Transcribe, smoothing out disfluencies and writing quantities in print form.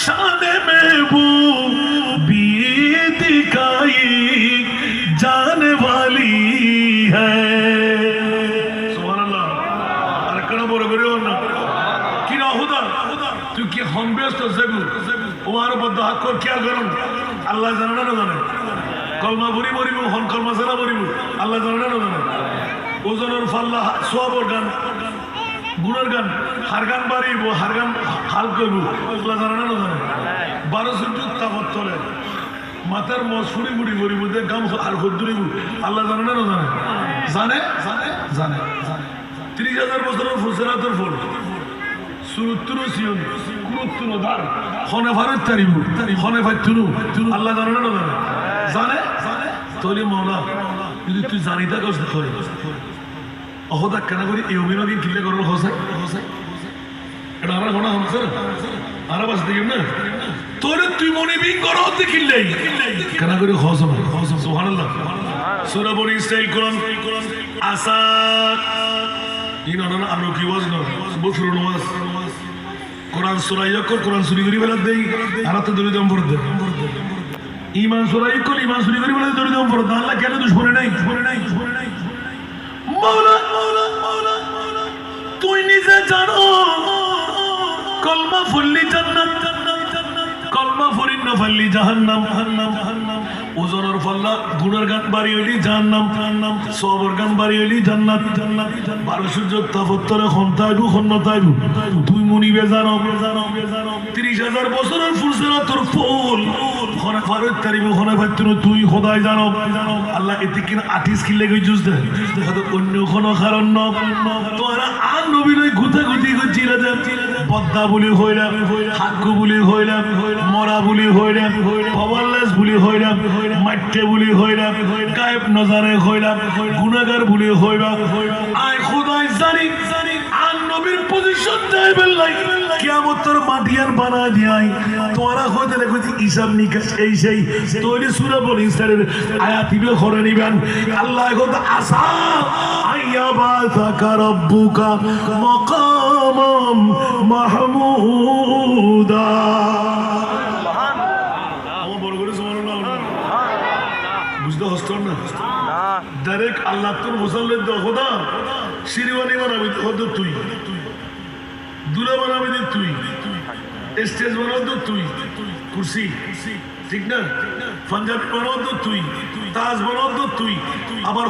शान महबूब दिखाई जाने वाली है। सुभान अल्लाह। अरे कना बोलो करो ना कि ना खुदा तू कि हम बेस्ट जगू उमारो बद्द हाथ को क्या करूं अल्लाह जाने ना जाने कलमा भरी भरिबो हन कलमा सारा भरिबो अल्लाह जाने ना जाने ওজনের ফাল্লা সওয়াবের গান গুণের গান হার গান বাড়িব হার গান হাল করব আল্লাহ জানে না জানে 12 সুজুদ তাবত চলে মাথার মসুরি মুড়ি ভরিব দে গাম আর হদ্দুরিব আল্লাহ জানে না জানে জানে জানে জানে জানে 30000 বছরের ফুসরাতের ফল সুরুত্তুর সিয়ন কুরুত্তুর ধার খনে ভারত তারিব খনে ফাইতুনু আল্লাহ জানে না জানে জানে জানে তোলি মাওলা যদি তুই জানি তা কষ্ট হয় অহদা কেন করি এই অভিনয় কিনলে করার হসাই হসাই এটা আমার ঘটনা হচ্ছে না আর বাস দেখি না তোরে তুই মনে বিং করো হতে কিনলে কেন করি হসম হসম সুবহানাল্লাহ সূরা বনি ইসরাইল কোরআন আসা ইনা না আলো কি ওয়াজ না বছর নামাজ কোরআন সূরা ইয়াকুর কোরআন চুরি করি বেলা দেই আর তো দলি দাম পড়ে ইমান সূরা ইয়াকুর ইমান চুরি করি বেলা দলি দাম পড়ে আল্লাহ কেন দুশমনে নাই মৌলা তুই নিজে জানো কলমা ফুললি জান্নাত কলমা ফুরিন না ফাললি জাহান্নাম ওজনের ফাল্লা গুনার গান বাড়ি হইলি জাহান্নাম সওয়াবের গান বাড়ি হইলি জান্নাত 12 সূর্য তাপত্তরে খন্তাইবু খন্নতাইবু তুই মনিবে জানো 30000 বছরের ফুলসিরাতের ফুল খনে ফারত তারিবু খনে ফাইতুন তুই খোদাই জানো আল্লাহ এতে কিনা 28 কিলে গই জুস দে হয়তো অন্য কোনো কারণ ন তোরা আর নবী নই গুতাগুতি কইছিলা দে পদ্মা বলি হইলা হাকু বলি হইলা মরা বলি হইলা পাওয়ারলেস বলি হইলা মাট্টে বলি হইলা গায়েব নজারে হইলা গুনাহগার বলি হইলা আয় খোদাই জানি আর নবীর পজিশন দেবেন লাই কিয়ামতের মাটিয়ার বানা দিয়াই তোরা হইতে দেখো হিসাব নিকাশ এই সেই তৈরি সূরা বনি ইসরাইলের আয়াতিবে করে নিবেন আল্লাহ কথা আসা আইয়া বাসাকা রব্বুকা মাকামাম মাহমুদা সুবহানাল্লাহ বড় করে সুবহানাল্লাহ বুঝতে হস্ত না ডাইরেক্ট আল্লাহ তোর মুসল্লির দাও খোদা শিরওয়ানি বানাবি তো তুই দুলা বানাবি তুই স্টেজ বানাও তো তুই কুরসি ঠিক না পাঞ্জাবি বানাও তো তুই তাজ বানাও তো তুই আবার